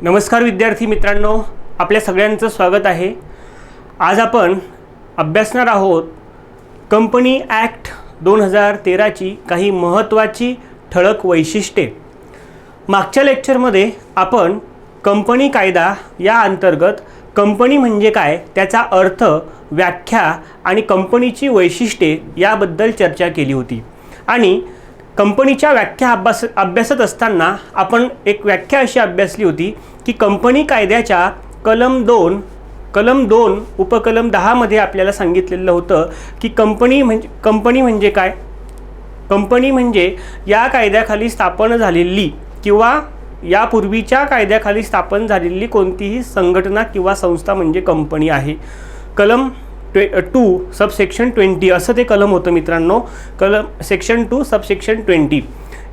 नमस्कार विद्यार्थी मित्रांनो, आपल्या सगळ्यांचं स्वागत आहे। आज आपण अभ्यासणार आहोत कंपनी ॲक्ट 2013 ची काही महत्त्वाची ठळक वैशिष्ट्ये। मागच्या लेक्चरमध्ये आपण कंपनी कायदा या अंतर्गत कंपनी म्हणजे काय, त्याचा अर्थ, व्याख्या आणि कंपनीची वैशिष्ट्ये याबद्दल चर्चा केली होती। आणि कंपनीच्या व्याख्या अभ्यासत असताना आपण एक व्याख्या अशी अभ्यासली होती की कंपनी कायद्याच्या कलम 2 उपकलम 10 मध्ये आपल्याला सांगितलेलं होतं की कंपनी म्हणजे काय। कंपनी म्हणजे या कायद्याखाली स्थापन झालेली किंवा यापूर्वीच्या कायद्याखाली स्थापन झालेली कोणतीही संघटना किंवा संस्था म्हणजे कंपनी आहे। कलम 2 सबसेक्शन 20 असं ते कलम होतं मित्रांनो। कलम सेक्शन 2 सबसेक्शन 20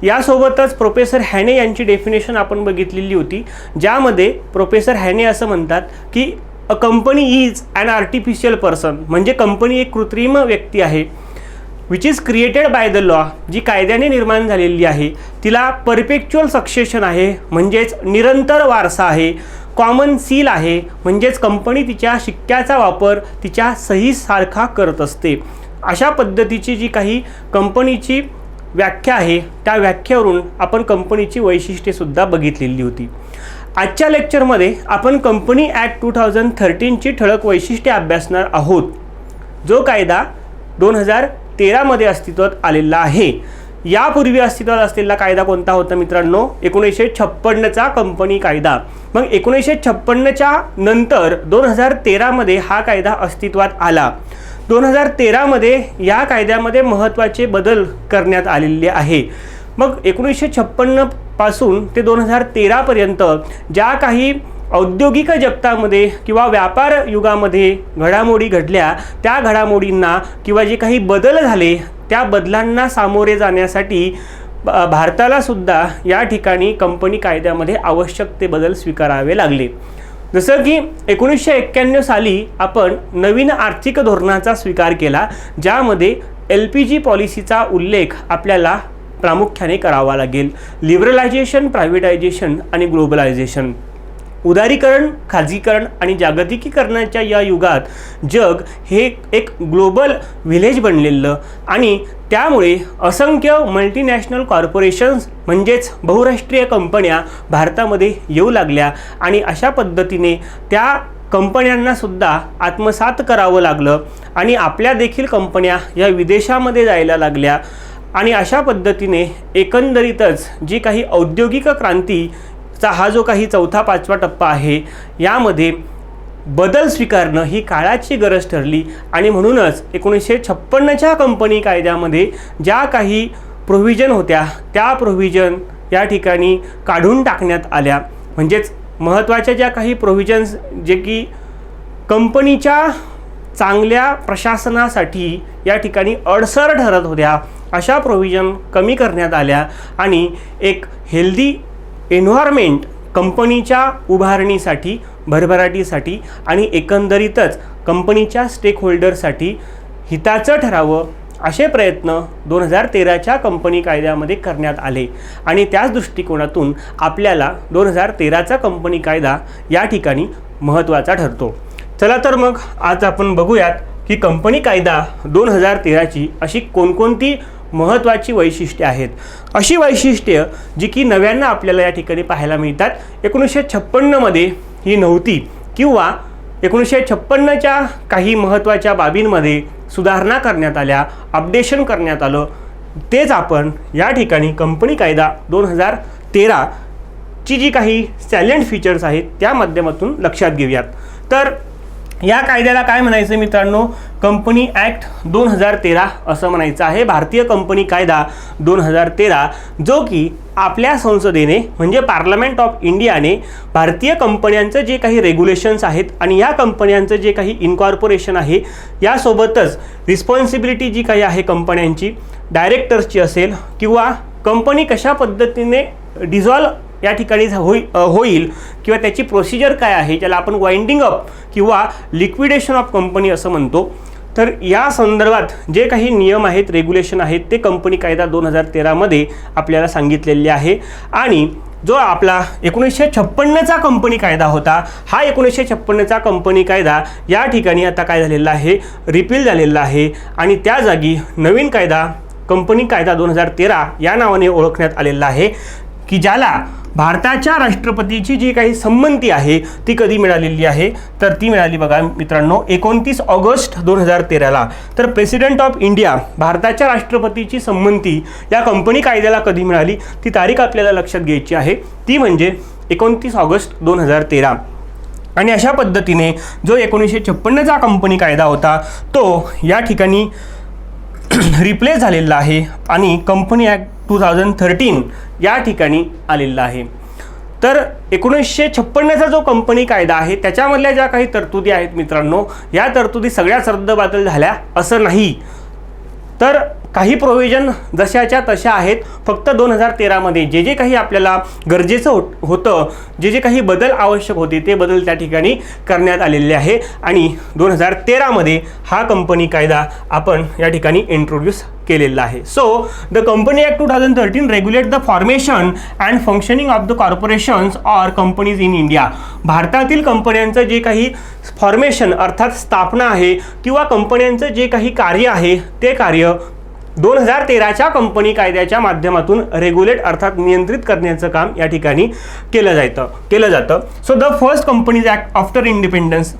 यासोबतच प्रोफेसर हॅने यांची डेफिनेशन आपण बघितलेली होती, ज्यामध्ये प्रोफेसर हॅने असं म्हणतात की a company is an artificial person, म्हणजे कंपनी एक कृत्रिम व्यक्ती आहे, which is created by the law, जी कायद्याने निर्माण झालेली आहे, तिला परपेच्युअल सक्सेशन आहे म्हणजेच निरंतर वारसा आहे, कॉमन सील आहे म्हणजेच कंपनी तिच्या शिक्क्याचा वापर तिच्या सहीसारखा करत असते। अशा पद्धतीची जी काही कंपनीची व्याख्या आहे त्या व्याख्येवरून आपण कंपनीची वैशिष्ट्ये सुद्धा बघितलेली होती। आजच्या लेक्चरमध्ये आपण कंपनी ॲक्ट 2013 ची ठळक वैशिष्ट्ये अभ्यासणार आहोत, जो कायदा 2013 मध्ये अस्तित्वात आलेला आहे। यापूर्वी अस्तित्वात असलेला कायदा कोणता होता मित्रांनो? 1956 चा कंपनी कायदा। मग 1956 च्या नंतर 2013 मध्ये हा कायदा अस्तित्वात आला। 2013 मध्ये या कायद्यामध्ये महत्त्वाचे बदल करण्यात आलेले आहे। मग 1956 पासून ते 2013 पर्यंत ज्या काही औद्योगिक जगतामध्ये किंवा व्यापार युगामध्ये घडामोडी घडल्या, त्या घडामोडींना किंवा जे काही बदल झाले त्या बदलांना सामोरे जाण्यासाठी भारताला सुद्धा या ठिकाणी कंपनी कायद्यामध्ये आवश्यक ते बदल स्वीकारावे लागले। जसं की 1991 साली आपण नवीन आर्थिक धोरणाचा स्वीकार केला, ज्यामध्ये LPG पॉलिसीचा उल्लेख आपल्याला प्रामुख्याने करावा लागेल। लिबरलायझेशन, प्रायव्हेटायझेशन आणि ग्लोबलायझेशन, उदारीकरण, खाजगीकरण आणि जागतिकीकरणाच्या या युगात जग हे एक ग्लोबल व्हिलेज बनलेलं आणि त्यामुळे असंख्य मल्टीनॅशनल कॉर्पोरेशन्स म्हणजेच बहुराष्ट्रीय कंपन्या भारतामध्ये येऊ लागल्या आणि अशा पद्धतीने त्या कंपन्यांना सुद्धा आत्मसात करावं लागलं आणि आपल्या देखील कंपन्या या विदेशामध्ये जायला लागल्या। आणि अशा पद्धतीने एकंदरीतच जी काही औद्योगिक क्रांतीचा हा जो काही 4था-5वा टप्पा आहे, यामध्ये बदल स्वीकारणं ही काळाची गरज ठरली। आणि म्हणूनच 1956 च्या कंपनी कायद्यामध्ये ज्या काही प्रोव्हिजन होत्या त्या प्रोव्हिजन या ठिकाणी काढून टाकण्यात आल्या। म्हणजेच महत्त्वाच्या ज्या काही प्रोव्हिजन्स जे की कंपनीच्या चांगल्या प्रशासनासाठी या ठिकाणी अडसर ठरत होत्या, अशा प्रोव्हिजन कमी करण्यात आल्या आणि एक हेल्दी एन्व्हायरमेंट कंपनीच्या उभारणीसाठी, भरभराटीसाठी आणि एकंदरीतच कंपनीच्या स्टेक होल्डरसाठी हिताचं ठरावं, असे प्रयत्न 2013 च्या कंपनी कायद्यामध्ये करण्यात आले। आणि त्याच दृष्टिकोनातून आपल्याला 2013 चा कंपनी कायदा या ठिकाणी महत्त्वाचा ठरतो। चला तर मग आज आपण बघूयात की कंपनी कायदा 2013 ची अशी कोणकोणती महत्त्वाची वैशिष्ट्ये आहेत। अशी वैशिष्ट्ये जी की नव्यांना आपल्याला या ठिकाणी पाहायला मिळतात, 1956 मध्ये ही नव्हती किंवा 1956 च्या काही महत्त्वाच्या बाबींमध्ये सुधारणा करण्यात आल्या, अपडेशन करण्यात आलं, तेच आपण या ठिकाणी कंपनी कायदा 2013 ची जी काही सॅलेंट फीचर्स आहेत त्या माध्यमातून लक्षात घेऊयात। तर या कायद्याला काय म्हणायचं मित्रांनो? कंपनी ॲक्ट 2013 असं म्हणायचं आहे। भारतीय कंपनी कायदा 2013, जो की आपल्या संसदेने म्हणजे पार्लमेंट ऑफ इंडियाने भारतीय कंपन्यांचं जे काही रेग्युलेशन्स आहेत आणि या कंपन्यांचं जे काही इनकॉर्पोरेशन आहे, यासोबतच रिस्पॉन्सिबिलिटी जी काही आहे कंपन्यांची, डायरेक्टर्सची असेल किंवा कंपनी कशा पद्धतीने डिझॉल्व या ठिकाणी होईल किंवा त्याची प्रोसिजर काय आहे, ज्याला आपण वाइंडिंग अप किंवा लिक्विडेशन ऑफ कंपनी असं म्हणतो, तर या संदर्भात जे काही नियम आहेत, रेग्युलेशन आहेत, ते कंपनी कायदा 2013 मध्ये आपल्याला सांगितलेले आहे। आणि जो आपला 1956चा कंपनी कायदा होता, हा 1956चा कंपनी कायदा या ठिकाणी आता काय झालेला आहे, रिपील झालेला आहे आणि त्या जागी नवीन कायदा कंपनी कायदा 2013 या नावाने ओळखण्यात आलेला आहे, की ज्याला भारताच्या राष्ट्रपतीची जी काही संमती आहे ती कधी मिळालेली आहे, तर ती मिळाली बघा मित्रांनो 29 ऑगस्ट 2013ला. तर प्रेसिडेंट ऑफ इंडिया, भारताच्या राष्ट्रपतीची संमती या कंपनी कायद्याला कधी मिळाली ती तारीख आपल्याला लक्षात घ्यायची आहे, ती म्हणजे 29 ऑगस्ट 2013. आणि अशा पद्धतीने जो 1956चा कंपनी कायदा होता तो या ठिकाणी रिप्लेस झालेला आहे आणि कंपनी ॲक्ट 2013 या ठिकाणी आलेला आहे. तर 1956चा जो कंपनी कायदा आहे त्याच्यामधल्या ज्या काही तरतुदी आहेत मित्रांनो, या तरतुदी सगळ्याच रद्दबातल झाल्या असं नाही, तर काही प्रोव्हिजन जशाच्या तशा आहेत. फक्त 2013मध्ये जे जे काही आपल्याला गरजेचं होतं, जे जे काही बदल आवश्यक होते ते बदल त्या ठिकाणी करण्यात आलेले आहे आणि 2013मध्ये हा कंपनी कायदा आपण या ठिकाणी इंट्रोड्यूस केलेला आहे. So the company act 2013 regulate the formation and functioning of the corporations or companies in India. भारतातील कंपन्यांचं जे काही फॉर्मेशन अर्थात स्थापना आहे किंवा कंपन्यांचं जे काही कार्य आहे ते कार्य 2013च्या कंपनी कायद्याच्या माध्यमातून रेग्युलेट अर्थात नियंत्रित करण्याचं काम या ठिकाणी केलं जातं. So the first companies act after independence,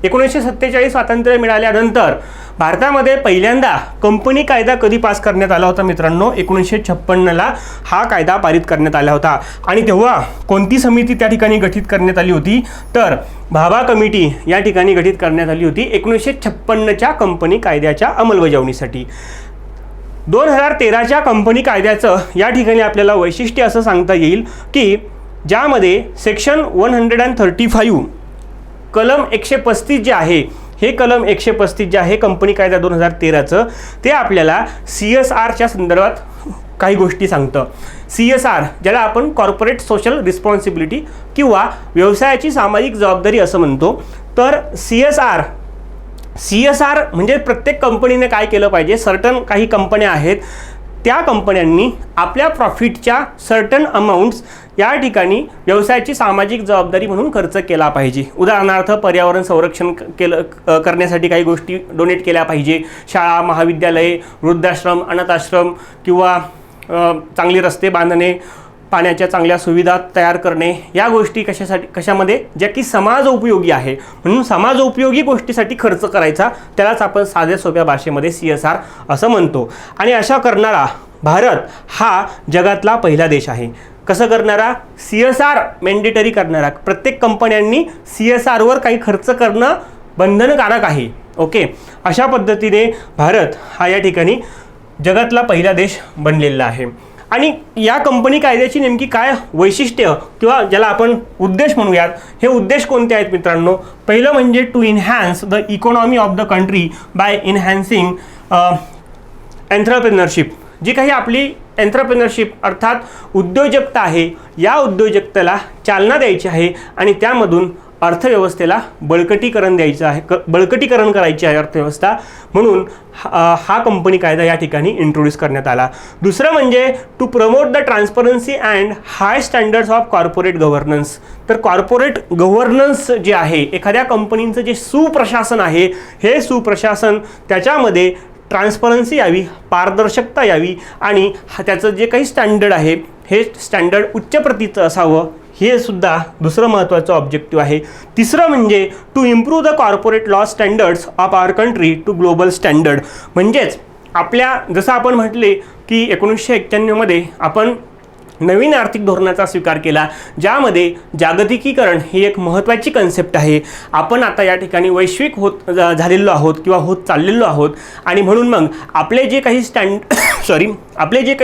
1947 स्वातंत्र्य मिळाल्यानंतर भारतामध्ये पहिल्यांदा कंपनी कायदा कधी पास करण्यात आला होता मित्रांनो, 1956ला हा कायदा पारित करण्यात आला होता. आणि तेव्हा कोणती समिती त्या ठिकाणी गठीत करण्यात आली होती, तर भाभा कमिटी या ठिकाणी गठीत करण्यात आली होती 1956च्या कंपनी कायद्याच्या अंमलबजावणीसाठी. 2013च्या कंपनी कायद्याचं या ठिकाणी आपल्याला वैशिष्ट्य असं सांगता येईल की ज्यामध्ये सेक्शन 135 कलम 135 जे आहे, हे कलम 135 जे आहे कंपनी कायदा 2013चं, ते आपल्याला CSRच्या संदर्भात काही गोष्टी सांगतं. CSR ज्याला आपण कॉर्पोरेट सोशल रिस्पॉन्सिबिलिटी किंवा व्यवसायाची सामाजिक जबाबदारी असं म्हणतो. तर CSR म्हणजे प्रत्येक कंपनीने काय केलं पाहिजे, सर्टन काही कंपन्या आहेत त्या कंपन्यांनी आपल्या प्रॉफिटच्या सर्टन अमाऊंट्स या ठिकाणी व्यवसायाची सामाजिक जबाबदारी म्हणून खर्च केला पाहिजे. उदाहरणार्थ पर्यावरण संरक्षण करण्यासाठी काही गोष्टी डोनेट केल्या पाहिजे. शाळा, महाविद्यालये, वृद्धाश्रम, अनाथाश्रम किंवा चांगले रस्ते बांधणे, पाण्याच्या चांगल्या सुविधा तयार करणे, या गोष्टी कशामध्ये ज्या की समाज उपयोगी आहे, म्हणून समाज उपयोगी गोष्टीसाठी खर्च करायचा, त्यालाच आपण साध्या सोप्या भाषेमध्ये CSR असं म्हणतो. आणि अशा करणारा भारत हा जगातला पहिला देश आहे. कसं करणारा, CSR मॅन्डेटरी करणारा. प्रत्येक कंपन्यांनी CSRवर काही खर्च करणं बंधनकारक आहे. ओके, अशा पद्धतीने भारत हा या ठिकाणी जगातला पहिला देश बनलेला आहे. आणि या कंपनी कायद्याची नेमकी काय वैशिष्ट्य किंवा ज्याला आपण उद्देश म्हणूयात, हे उद्देश कोणते आहेत मित्रांनो? पहिलं म्हणजे to enhance the economy of the country by enhancing entrepreneurship. जी काही आपली एंटरप्रेनरशिप अर्थात उद्योजकता आहे, या उद्योजकतेला चालना द्यायची आहे आणि त्यामधून अर्थव्यवस्थेला बळकटीकरण करायची आहे अर्थव्यवस्था, म्हणून हा कंपनी कायदा या ठिकाणी इंट्रोड्यूस करण्यात आला. दुसरं म्हणजे to promote the transparency and high standards of corporate governance. तर कॉर्पोरेट गव्हर्नन्स जे आहे, एखाद्या कंपनीचं जे सुप्रशासन आहे, हे सुप्रशासन त्याच्यामध्ये ट्रान्सपरन्सी यावी, पारदर्शकता यावी आणि त्याचं जे काही स्टँडर्ड आहे हे स्टँडर्ड उच्च प्रतीचं असावं, हे सुद्धा दुसरं महत्त्वाचं ऑब्जेक्टिव्ह आहे. तिसरं म्हणजे to improve the corporate law standards of our country to global standard. म्हणजेच आपल्या जसं आपण म्हटले की 1991मध्ये आपण नवीन आर्थिक धोरणाचा स्वीकार केला, ज्यामध्ये जागतिकीकरण ही एक महत्त्वाची कन्सेप्ट आहे. आपण आता या ठिकाणी वैश्विक झालेलो आहोत किंवा होत चाललेलो आहोत आणि म्हणून मग आपले जे काही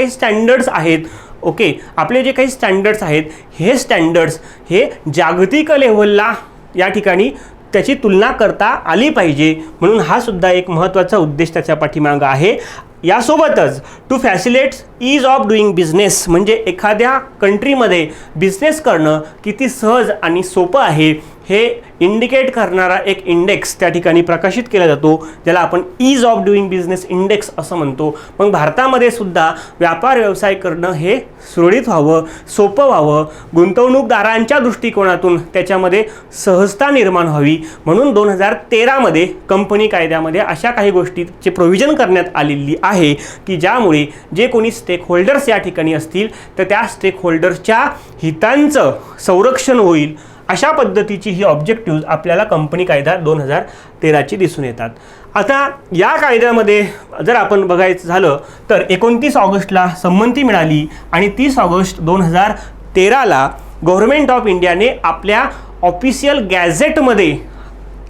स्टँडर्ड्स आहेत, ओके, आपले जे काही स्टँडर्ड्स आहेत, हे स्टँडर्ड्स हे जागतिक लेव्हलला या ठिकाणी त्याची तुलना करता आली पाहिजे, म्हणून हा सुद्धा एक महत्त्वाचा उद्देश त्याच्या पाठीमागं आहे. यासोबतच to facilitate ease of doing business, म्हणजे एखाद्या कंट्रीमध्ये बिझनेस करणं किती सहज आणि सोपं आहे हे इंडिकेट करणारा एक इंडेक्स त्या ठिकाणी प्रकाशित केला जातो, ज्याला आपण ईज ऑफ डुईंग बिझनेस इंडेक्स असं म्हणतो. मग भारतामध्ये सुद्धा व्यापार व्यवसाय करणं हे सुरळीत व्हावं, सोपं व्हावं, गुंतवणूकदारांच्या दृष्टिकोनातून त्याच्यामध्ये सहजता निर्माण व्हावी म्हणून 2013मध्ये कंपनी कायद्यामध्ये अशा काही गोष्टीचे प्रोव्हिजन करण्यात आलेली आहे की ज्यामुळे जे कोणी स्टेक होल्डर्स या ठिकाणी असतील तर त्या स्टेक होल्डर्सच्या हितांचं संरक्षण होईल. अशा पद्धतीची ही ऑब्जेक्टिव्ह आपल्याला कंपनी कायदा 2013ची दिसून येतात. आता या कायद्यामध्ये जर आपण बघायचं झालं तर 29 ऑगस्टला संमती मिळाली आणि 30 ऑगस्ट 2013ला गव्हर्नमेंट ऑफ इंडियाने आपल्या ऑफिशियल गॅझेटमध्ये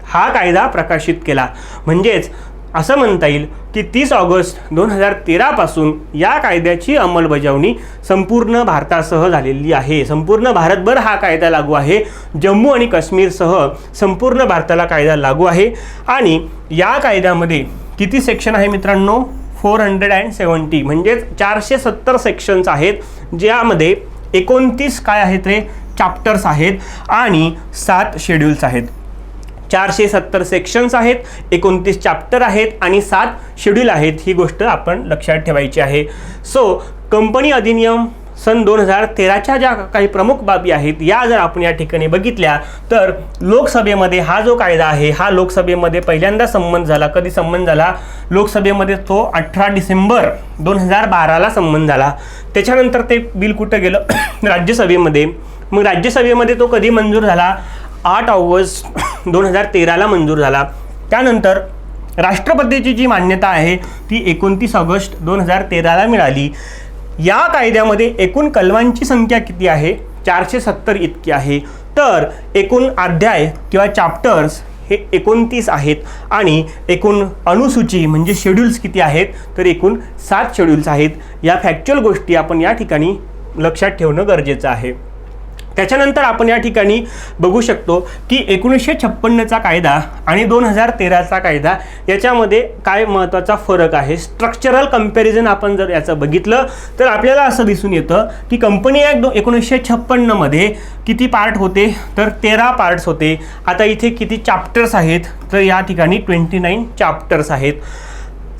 हा कायदा प्रकाशित केला. म्हणजेच असं म्हणता येईल की 30 ऑगस्ट 2013पासून या कायद्याची अंमलबजावणी संपूर्ण भारतासह झालेली आहे. संपूर्ण भारतभर हा कायदा लागू आहे. जम्मू आणि काश्मीरसह संपूर्ण भारताला कायदा लागू आहे. आणि या कायद्यामध्ये किती सेक्शन आहे मित्रांनो? 470 म्हणजेच 470 सेक्शन्स आहेत, ज्यामध्ये 29 काय आहेत रे? चॅप्टर्स आहेत आणि 7 शेड्यूल्स आहेत. 470 सेक्शन्स आहेत, 29 चॅप्टर आहेत आणि 7 शेड्यूल आहेत. ही गोष्ट आपण लक्षात ठेवायची आहे. सो कंपनी अधिनियम सन 2013च्या ज्या काही प्रमुख बाबी आहेत या जर आपण या ठिकाणी बघितल्या तर लोकसभेमध्ये हा जो कायदा आहे हा लोकसभेमध्ये पहिल्यांदा संमत झाला. कधी संमत झाला? लोकसभेमध्ये तो 18 डिसेंबर 2012ला संमत झाला. त्याच्यानंतर ते बिल कुठं गेलं? राज्यसभेमध्ये. मग राज्यसभेमध्ये तो कधी मंजूर झाला? 8 ऑगस्ट 2013ला मंजूर झाला. त्यानंतर राष्ट्रपतीची जी मान्यता आहे ती 29 ऑगस्ट 2013ला मिळाली. या कायद्यामध्ये एकूण कलमांची संख्या किती आहे? 470 इतकी आहे. तर एकूण अध्याय किंवा चॅप्टर्स हे 29 आहेत आणि एकूण अनुसूची म्हणजे शेड्यूल्स किती आहेत? तर एकूण 7 शेड्यूल्स आहेत. या फॅक्च्युअल गोष्टी आपण या ठिकाणी लक्षात ठेवणं गरजेचं आहे. त्याच्यानंतर आपण या ठिकाणी बघू शकतो की 1956चा कायदा आणि 2013चा कायदा याच्यामध्ये काय महत्त्वाचा फरक आहे. स्ट्रक्चरल कंपॅरिझन आपण जर याचं बघितलं तर आपल्याला असं दिसून येतं की कंपनी ॲक्ट 1956मध्ये किती पार्ट होते? तर 13 पार्ट्स होते. आता इथे किती चॅप्टर्स आहेत? तर या ठिकाणी 29 चॅप्टर्स आहेत.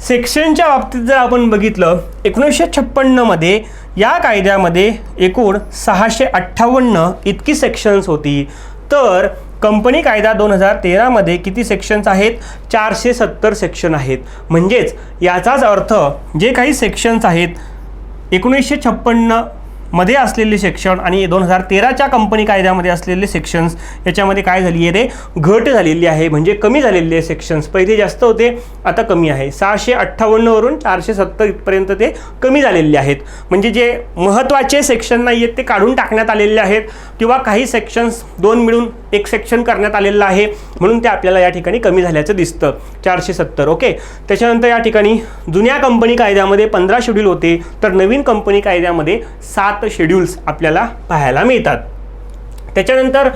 सेक्शनच्या बाबतीत जर आपण बघितलं 1956मध्ये या कायद्यामध्ये एकूण 658 इतकी सेक्शन्स होती. तर कंपनी कायदा 2013मध्ये किती सेक्शन्स आहेत? 470 सेक्शन आहेत. म्हणजेच याचाच अर्थ जे काही सेक्शन्स आहेत 1956 मध्ये असलेले सेक्शन आणि 2013च्या कंपनी कायद्यामध्ये असलेले सेक्शन्स याच्यामध्ये काय झाली आहे रे? घट झालेली आहे. म्हणजे कमी झालेले आहे सेक्शन्स. पहिले जास्त होते, आता कमी आहे. 658 वरून 470 इथपर्यंत ते कमी झालेले आहेत. म्हणजे जे महत्त्वाचे सेक्शन नाही आहेत ते काढून टाकण्यात आलेले आहेत किंवा काही सेक्शन्स 2 मिळून एक सेक्शन करण्यात आलेलं आहे म्हणून ते आपल्याला या ठिकाणी कमी झाल्याचं दिसतं. 470. ओके. त्याच्यानंतर या ठिकाणी जुन्या कंपनी कायद्यामध्ये 15 शेड्यूल होते तर नवीन कंपनी कायद्यामध्ये 7 शेड्यूल्स आपल्याला पाहायला मिळतात. त्याच्यानंतर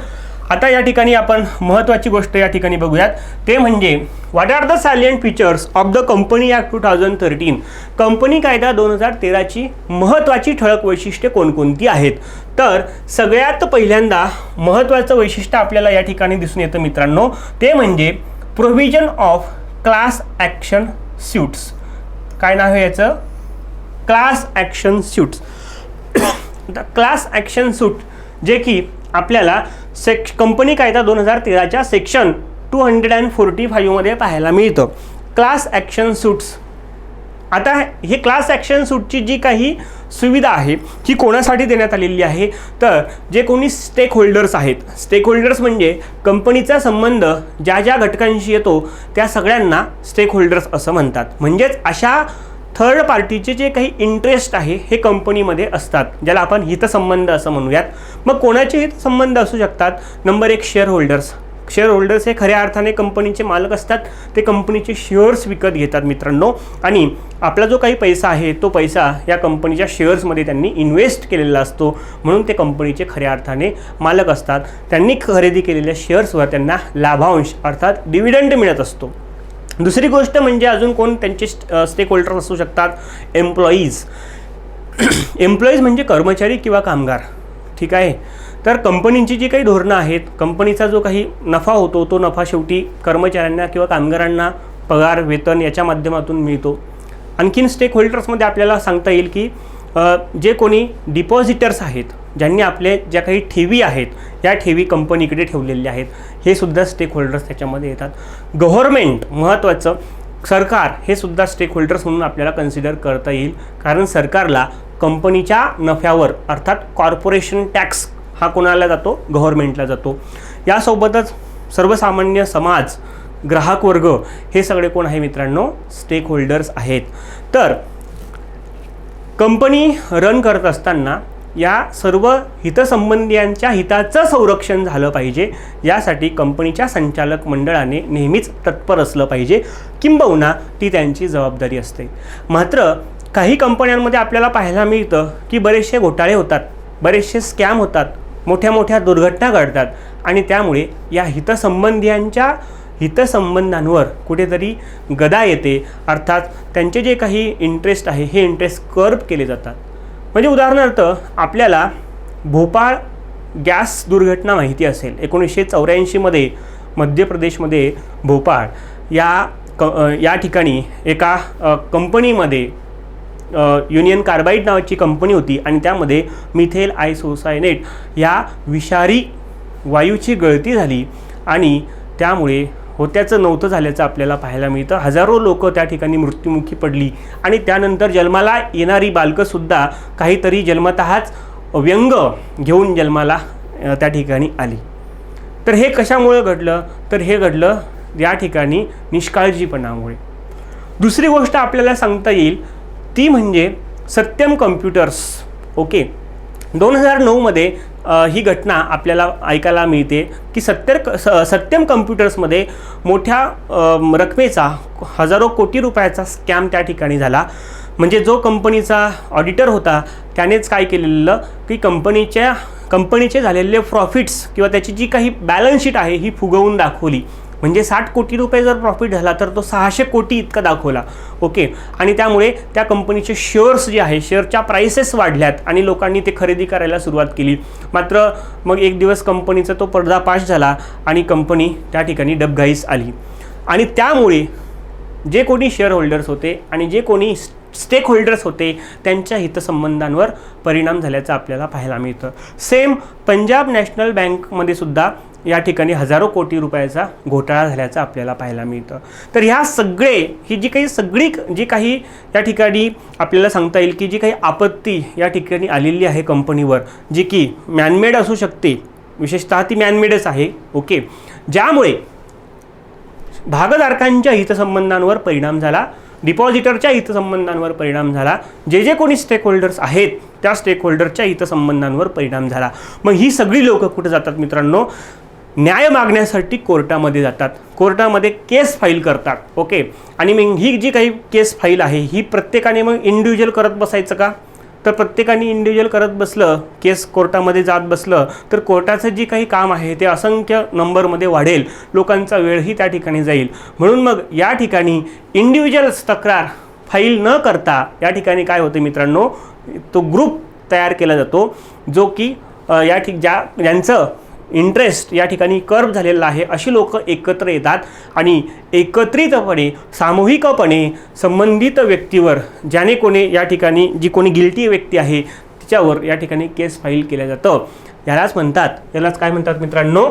आता या ठिकाणी आपण महत्त्वाची गोष्ट या ठिकाणी बघूयात ते म्हणजे what are the salient features of the company act 2013. Company कायदा 2013ची महत्त्वाची ठळक वैशिष्ट्ये कोणकोणती आहेत? तर सगळ्यात पहिल्यांदा महत्त्वाचं वैशिष्ट्य आपल्याला या ठिकाणी दिसून येतं मित्रांनो, ते म्हणजे provision of class action suits. काय नाव आहे याचं? Class action suits. Class action suit जे की आपल्याला कंपनी कायदा 2013च्या सेक्शन 245 मध्ये पाहायला मिळतं. Class action suits. आता हे क्लास ॲक्शन सूटची जी काही सुविधा आहे ही कोणासाठी देण्यात आलेली आहे? तर जे कोणी स्टेक होल्डर्स आहेत. स्टेक होल्डर्स म्हणजे कंपनीचा संबंध ज्या ज्या घटकांशी येतो त्या सगळ्यांना स्टेक होल्डर्स असं म्हणतात. म्हणजेच अशा थर्ड पार्टीचे जे काही इंटरेस्ट आहे हे कंपनीमध्ये असतात, ज्याला आपण हितसंबंध असं म्हणूयात. मग कोणाचे हितसंबंध असू शकतात? Number 1 share holders. Share holders हे खऱ्या अर्थाने कंपनीचे मालक असतात. ते कंपनीचे शेअर्स विकत घेतात मित्रांनो आणि आपला जो काही पैसा आहे तो पैसा या कंपनीच्या शेअर्समध्ये त्यांनी इन्व्हेस्ट केलेला असतो म्हणून ते कंपनीचे खऱ्या अर्थाने मालक असतात. त्यांनी खरेदी केलेल्या शेअर्सवर त्यांना लाभांश अर्थात डिव्हिडंड मिळत असतो. दुसरी गोष्ट म्हणजे अजून कोण त्यांचे स्टेक होल्डर्स असू शकतात? एम्प्लॉईज. एम्प्लॉईज म्हणजे कर्मचारी किंवा कामगार. ठीक आहे. तर कंपनीची जी काही धोरणं आहेत, कंपनीचा जो काही नफा होतो तो नफा शेवटी कर्मचाऱ्यांना किंवा कामगारांना पगार वेतन याच्या माध्यमातून मिळतो. आणखीन स्टेक होल्डर्समध्ये आपल्याला सांगता येईल की जे कोणी डिपॉझिटर्स आहेत, ज्यांनी आपले ज्या काही ठेवी आहेत या ठेवी कंपनीकडे ठेवलेल्या आहेत, हे सुद्धा स्टेक होल्डर्स त्याच्यामध्ये येतात. गव्हर्मेंट महत्त्वाचं, सरकार हे सुद्धा स्टेक होल्डर्स म्हणून आपल्याला कन्सिडर करता येईल, कारण सरकारला कंपनीच्या नफ्यावर अर्थात कॉर्पोरेशन टॅक्स हा कोणाला जातो? गव्हर्मेंटला जातो. यासोबतच सर्वसामान्य समाज, ग्राहक वर्ग हे सगळे कोण आहे मित्रांनो? स्टेक होल्डर्स आहेत. तर कंपनी रन करत असताना या सर्व हितसंबंधियांच्या हिताचं संरक्षण झालं पाहिजे, यासाठी कंपनीच्या संचालक मंडळाने नेहमीच तत्पर असलं पाहिजे, किंबहुना ती त्यांची जबाबदारी असते. मात्र काही कंपन्यांमध्ये आपल्याला पाहायला मिळतं की बरेचसे घोटाळे होतात, बरेचसे स्कॅम होतात, मोठ्या मोठ्या दुर्घटना घडतात आणि त्यामुळे या हितसंबंधियांच्या हितसंबंधांवर कुठेतरी गदा येते. अर्थात त्यांचे जे काही इंटरेस्ट आहे हे इंटरेस्ट कर्ब केले जातात. म्हणजे उदाहरणार्थ आपल्याला भोपाळ गॅस दुर्घटना माहिती असेल. 1984मध्ये मध्य प्रदेशमध्ये भोपाळ या ठिकाणी एका कंपनीमध्ये युनियन कार्बाईड नावाची कंपनी होती आणि त्यामध्ये मिथेल आयसोसायनेट या विषारी वायूची गळती झाली आणि त्यामुळे होत्याचं नव्हतं झाल्याचं आपल्याला पाहायला मिळतं. हजारो लोक त्या ठिकाणी मृत्युमुखी पडली आणि त्यानंतर जन्माला येणारी बालकंसुद्धा काहीतरी जन्मतःच व्यंग घेऊन जन्माला त्या ठिकाणी आली. तर हे कशामुळे घडलं? तर हे घडलं या ठिकाणी निष्काळजीपणामुळे. दुसरी गोष्ट आपल्याला सांगता येईल ती म्हणजे सत्यम कम्प्युटर्स. ओके, 2009मध्ये ही घटना आपल्याला ऐकायला मिळते की सत्यम कम्प्युटर्समध्ये मोठ्या रकमेचा हजारो कोटी रुपयाचा स्कॅम त्या ठिकाणी झाला. म्हणजे जो कंपनीचा ऑडिटर होता त्यानेच काय केलेलं की कंपनीचे झालेले प्रॉफिट्स किंवा त्याची जी काही बॅलन्स शीट आहे ही फुगवून दाखवली. म्हणजे 60 कोटी रुपये जर प्रॉफिट झाला तर तो 600 कोटी इतका दाखवला. ओके, आणि त्यामुळे त्या कंपनीचे शेअर्स जे आहे, शेअरच्या प्राइसेस वाढल्यात आणि लोकांनी ते खरेदी करायला सुरुवात केली. मात्र मग एक दिवस कंपनीचा तो पर्दाफाश झाला आणि कंपनी त्या ठिकाणी डबघाईस आली. आणि त्यामुळे जे कोणी शेअर होल्डर्स होते आणि जे कोणी स्टेक होल्डर्स होते त्यांच्या हितसंबंधांवर परिणाम झाल्याचं आपल्याला पाहायला मिळतं. सेम पंजाब नॅशनल बँकमध्ये सुद्धा या ठिकाणी हजारो कोटी रुपयाचा घोटाळा झाल्याचं आपल्याला पाहायला मिळतं. तर ह्या ही जी काही या ठिकाणी आपल्याला सांगता येईल की जी काही आपत्ती या ठिकाणी आलेली आहे कंपनीवर, जी की मॅनमेड असू शकते, विशेषतः ती मॅनमेडच आहे. ओके, ज्यामुळे भागधारकांच्या हितसंबंधांवर परिणाम झाला, डिपॉझिटरच्या हितसंबंधांवर परिणाम झाला, जे कोणी स्टेक होल्डर्स आहेत त्या स्टेक होल्डरच्या हितसंबंधांवर परिणाम झाला. मग ही सगळी लोकं कुठे जातात मित्रांनो? न्याय मागण्यासाठी कोर्टामध्ये जातात, कोर्टामध्ये केस फाईल करतात. ओके, आणि मग ही जी काही केस फाईल आहे ही प्रत्येकाने मग इंडिव्हिज्युअल करत बसायचं का? तर प्रत्येकाने इंडिव्हिज्युअल करत बसलं, केस कोर्टामध्ये जात बसलं तर कोर्टाचं जे काही काम आहे ते असंख्य नंबरमध्ये वाढेल, लोकांचा वेळही त्या ठिकाणी जाईल. म्हणून मग या ठिकाणी इंडिव्हिज्युअल तक्रार फाईल न करता या ठिकाणी काय होते मित्रांनो? तो ग्रुप तयार केला जातो जो की ज्यांचं इंटरेस्ट या ठिकाणी कर्ब झालेला आहे अशी लोक एकत्र येतात आणि एकत्रितपणे सामूहिकपणे संबंधित व्यक्तीवर जी कोणी गिल्टी व्यक्ती आहे तिच्यावर या ठिकाणी केस फाईल केलं जातं. यालाच काय म्हणतात मित्रांनो?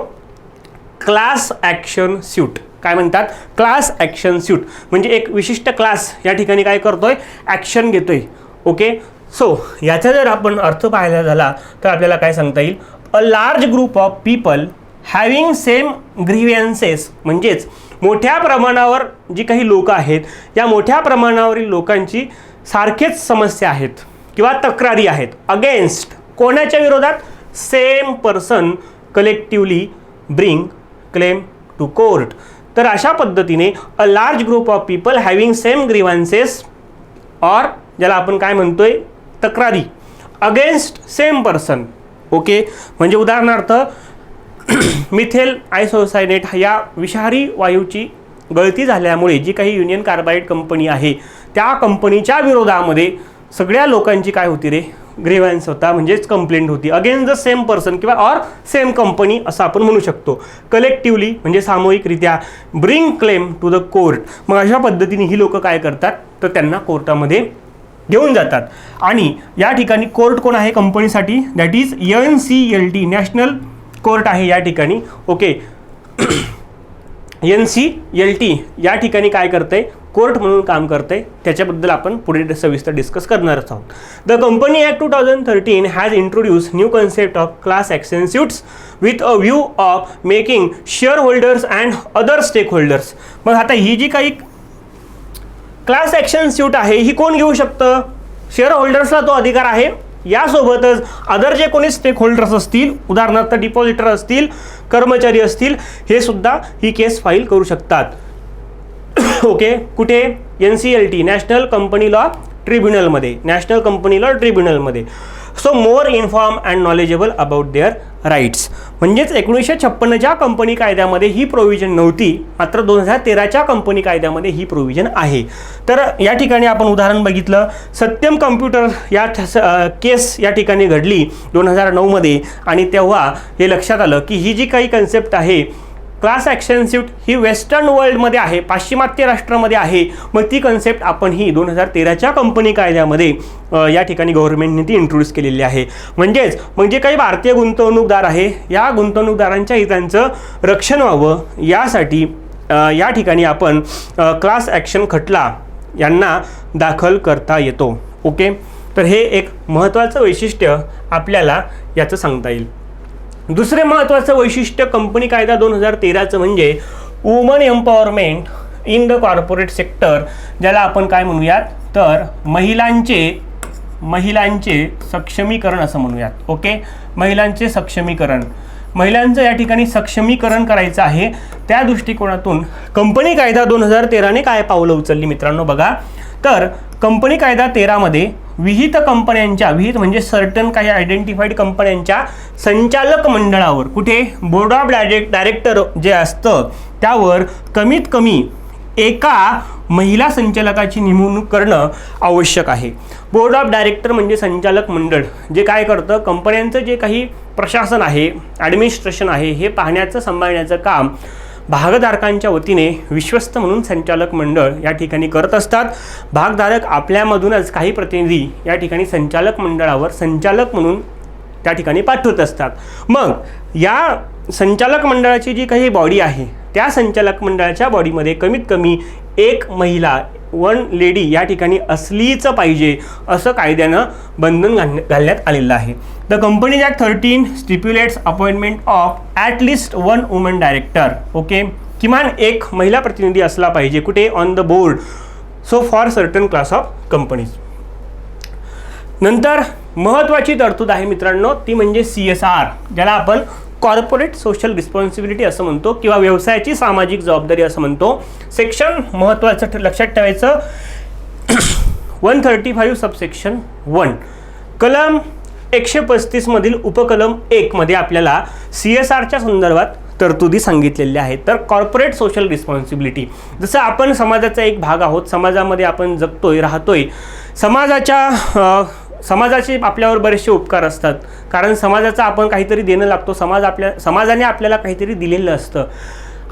क्लास ॲक्शन सूट. काय म्हणतात? क्लास ॲक्शन सूट. म्हणजे एक विशिष्ट क्लास या ठिकाणी काय करतोय? ॲक्शन घेतोय. ओके, सो याचा जर आपण अर्थ पाहायला झाला तर आपल्याला काय सांगता येईल? A large group of people having same grievances. म्हणजेच मोठ्या प्रमाणावर जी काही लोक आहेत या मोठ्या प्रमाणावरील लोकांची सारखेच समस्या आहेत किंवा तक्रारी आहेत. अगेन्स्ट कोणाच्या विरोधात? Same person collectively bring claim to court. तर अशा पद्धतीने a large group of people having same grievances और ज्याला आपण काय म्हणतोय? तक्रारी अगेन्स्ट सेम पर्सन. ओके, म्हणजे उदाहरणार्थ मिथेल आयसोसायनेट या विषारी वायूची गळती झाल्यामुळे जी काही युनियन कार्बाईड कंपनी आहे त्या कंपनीच्या विरोधामध्ये सगळ्या लोकांची काय होती रे? ग्रीव्हन्स होता, म्हणजेच कंप्लेंट होती अगेन्स्ट द सेम पर्सन किंवा ऑर सेम कंपनी असं आपण म्हणू शकतो. कलेक्टिव्हली म्हणजे सामूहिकरित्या bring claim to the court. मग अशा पद्धतीने ही लोक काय करतात तर त्यांना कोर्टामध्ये घेऊन जातात. आणि या ठिकाणी कोर्ट कोण आहे कंपनीसाठी, that is NCLT, national court आहे या ठिकाणी. ओके, NCLT या ठिकाणी काय करते, कोर्ट म्हणून काम करते. त्याच्याबद्दल आपण पुढे सविस्तर डिस्कस करणारच आहोत. The company act 2013 has introduce new concept of class action suits with a view of making share holders and other stake holders. मग आता ही जी काही क्लास ॲक्शन सूट आहे ही कोण घेऊ शकतं, शेअर होल्डर्सला तो अधिकार आहे. यासोबतच अदर जे कोणी स्टेक होल्डर्स असतील, उदाहरणार्थ डिपॉझिटर असतील, कर्मचारी असतील, हे सुद्धा ही केस फाईल करू शकतात. ओके, कुठे, NCLT, नॅशनल कंपनी लॉ ट्रिब्युनलमध्ये, नॅशनल कंपनी लॉ ट्रिब्युनलमध्ये. So more inform and knowledgeable about their rights. म्हणजेच 1956च्या कंपनी कायद्यामध्ये ही प्रोव्हिजन नव्हती, मात्र 2013च्या कंपनी कायद्यामध्ये ही प्रोव्हिजन आहे. तर या ठिकाणी आपण उदाहरण बघितलं, सत्यम कम्प्युटर या केस या ठिकाणी घडली 2009मध्ये. आणि तेव्हा हे लक्षात आलं की ही जी काही कन्सेप्ट आहे क्लास ॲक्शन सूट ही वेस्टर्न वर्ल्डमध्ये आहे, पाश्चिमात्य राष्ट्रामध्ये आहे. मग ती कन्सेप्ट आपण ही 2013च्या कंपनी कायद्यामध्ये या ठिकाणी गव्हर्नमेंटने ती इंट्रोड्यूस केलेली आहे. म्हणजेच मग जे काही भारतीय गुंतवणूकदार आहे या गुंतवणूकदारांच्या हितांचं रक्षण व्हावं यासाठी या ठिकाणी आपण क्लास ॲक्शन खटला यांना दाखल करता येतो. ओके, तर हे एक महत्त्वाचं वैशिष्ट्य आपल्याला याचं सांगता येईल. दुसरे महत्त्वाचं वैशिष्ट्य कंपनी कायदा 2013चं म्हणजे woman empowerment in the corporate sector, ज्याला आपण काय म्हणूयात तर महिलांचे सक्षमीकरण असं म्हणूयात. ओके, महिलांचे सक्षमीकरण, महिलांचं या ठिकाणी सक्षमीकरण करायचं आहे. त्या दृष्टिकोनातून कंपनी कायदा 2013ने काय पावलं उचलली मित्रांनो बघा. तर कंपनी कायदा 13मध्ये विहित कंपन्यांच्या, विहित म्हणजे सर्टन काही आयडेंटिफाईड कंपन्यांच्या संचालक मंडळावर, कुठे, बोर्ड ऑफ डायरेक्टर जे असतं त्यावर कमीत कमी एका महिला संचालकाची नेमणूक करणं आवश्यक आहे. बोर्ड ऑफ डायरेक्टर म्हणजे संचालक मंडळ, जे काय करतं, कंपन्यांचं जे काही प्रशासन आहे, ॲडमिनिस्ट्रेशन आहे, हे पाहण्याचं सांभाळण्याचं काम भागधारकांच्या वतीने विश्वस्त म्हणून संचालक मंडळ या ठिकाणी करत असतात. भागधारक आपल्यामधूनच काही प्रतिनिधी या ठिकाणी संचालक मंडळावर संचालक म्हणून त्या ठिकाणी पाठवत असतात. मग या संचालक मंडळाची जी काही बॉडी आहे त्या संचालक मंडळाच्या बॉडीमध्ये कमीत कमी एक महिला, वन लेडी या ठिकाणी असलीच पाहिजे असं कायद्यानं बंधन घालण्यात आलेलं आहे. The companies act 13 स्टिप्युलेट्स appointment of at least one woman director. Okay, किमान एक महिला प्रतिनिधी असला पाहिजे, कुठे, on the board. So for certain class of companies. नंतर महत्त्वाची तरतूद आहे मित्रांनो, ती म्हणजे CSR, ज्याला आपण कॉर्पोरेट सोशल रिस्पॉन्सिबिलिटी असं म्हणतो किंवा व्यवसायाची सामाजिक जबाबदारी असं म्हणतो. सेक्शन महत्त्वाचं लक्षात ठेवायचं 135 सबसेक्शन 1, कलम 135 मधील उपकलम 1 मध्ये आपल्याला CSRच्या संदर्भात तरतुदी सांगितलेल्या आहेत. तर कॉर्पोरेट सोशल रिस्पॉन्सिबिलिटी, जसं आपण समाजाचा एक भाग आहोत, समाजामध्ये आपण जगतोय, राहतोय, समाजाचे आपल्यावर बरेचसे उपकार असतात, कारण समाजाचा आपण काहीतरी देणं लागतो, समाजाने आपल्याला काहीतरी दिलेलं असतं.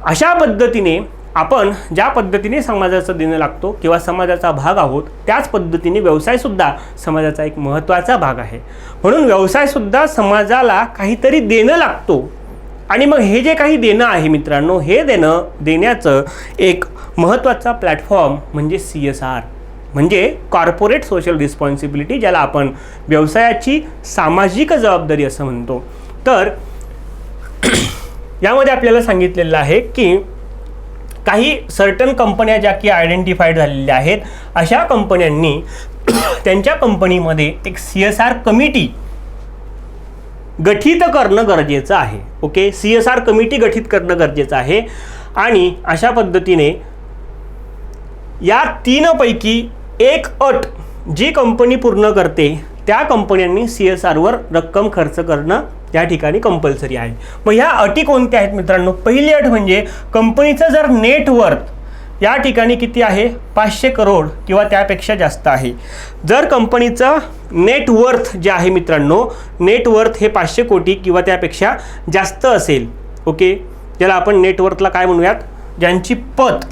अशा पद्धतीने आपण ज्या पद्धतीने समाजाचं देणं लागतो किंवा समाजाचा भाग आहोत, त्याच पद्धतीने व्यवसायसुद्धा समाजाचा एक महत्त्वाचा भाग आहे. म्हणून व्यवसायसुद्धा समाजाला काहीतरी देणं लागतो. आणि मग हे जे काही देणं आहे मित्रांनो, हे देण्याचं एक महत्त्वाचा प्लॅटफॉर्म म्हणजे CSR, म्हणजे कॉर्पोरेट सोशल रिस्पॉन्सिबिलिटी, ज्याला आपण व्यवसायाची सामाजिक जबाबदारी असं म्हणतो. तर यामध्ये आपल्याला सांगितलेलं आहे की काही सर्टन कंपन्या ज्या की आयडेंटिफाईड झालेल्या आहेत, अशा कंपन्यांनी त्यांच्या कंपनीमध्ये एक CSR कमिटी गठीत करणं गरजेचं आहे. ओके, CSR कमिटी गठीत करणं गरजेचं आहे. आणि अशा पद्धतीने या 3 पैकी एक अट जी कंपनी पूर्ण करते त्या कंपन्यांनी CSRवर रक्कम खर्च करणं त्या ठिकाणी कंपल्सरी आहे. मग ह्या अटी कोणत्या आहेत मित्रांनो? पहिली अट म्हणजे कंपनीचं जर नेटवर्थ या ठिकाणी किती आहे 500 करोड किंवा त्यापेक्षा जास्त आहे. जर कंपनीचं नेटवर्थ जे आहे मित्रांनो, नेटवर्थ हे 500 कोटी किंवा त्यापेक्षा जास्त असेल, ओके, ज्याला आपण नेटवर्थला काय म्हणूयात, ज्यांची पत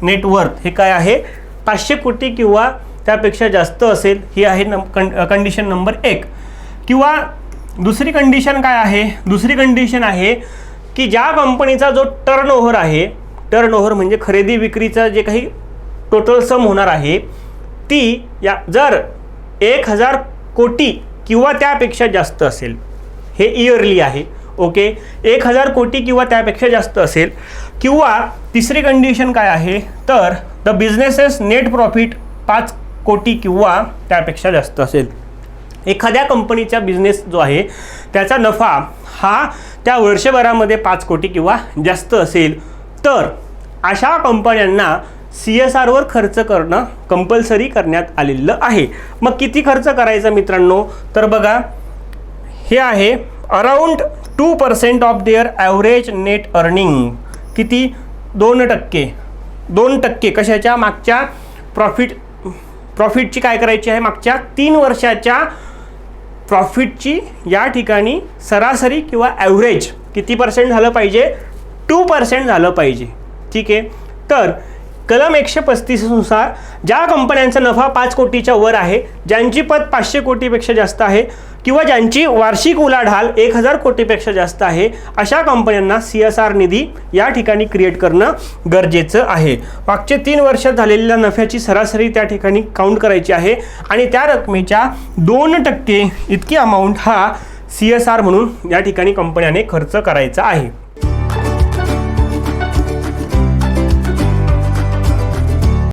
नेटवर्थ हे काय आहे 500 कोटी किंवा त्यापेक्षा जास्त असेल, ही आहे कंडिशन नंबर 1. किंवा दुसरी कंडिशन काय आहे, दुसरी कंडिशन आहे की ज्या कंपनीचा जो टर्नओव्हर आहे, टर्नओव्हर म्हणजे खरेदी विक्रीचा जे काही टोटल सम होणार आहे, ती या जर 1000 कोटी किंवा त्यापेक्षा जास्त असेल, हे इयरली आहे, ओके, 1000 कोटी किंवा त्यापेक्षा जास्त असेल. किंवा तिसरी कंडिशन काय आहे तर द बिझनेसेस नेट प्रॉफिट 5 कोटी किंवा त्यापेक्षा जास्त असेल. एखाद्या कंपनीचा बिझनेस जो आहे त्याचा नफा हा त्या वर्षभरामध्ये 5 कोटी किंवा जास्त असेल, तर अशा कंपन्यांना CSR वर खर्च करणं कंपल्सरी करण्यात आलेलं आहे. मग किती खर्च करायचा मित्रांनो, तर बघा हे आहे around 2% of their average net earning. किती 2%. 2% कशाच्या, मागच्या प्रॉफिटची काय करायची आहे, मागच्या 3 वर्षाच्या प्रॉफिटची या ठिकाणी सरासरी किंवा ॲव्हरेज किती % झालं पाहिजे, 2% झालं पाहिजे. ठीक आहे. तर कलम 135 नुसार ज्या कंपन्यांचा नफा 5 कोटीच्या वर आहे, ज्यांची पत 500 कोटीपेक्षा जास्त आहे किंवा ज्यांची वार्षिक उलाढाल 1000 कोटीपेक्षा जास्त आहे, अशा कंपन्यांना CSR निधी या ठिकाणी क्रिएट करणं गरजेचं आहे. मागचे 3 वर्षात झालेल्या नफ्याची सरासरी त्या ठिकाणी काउंट करायची आहे आणि त्या रकमेच्या 2% इतकी अमाऊंट हा CSR म्हणून या ठिकाणी कंपन्याने खर्च करायचा आहे.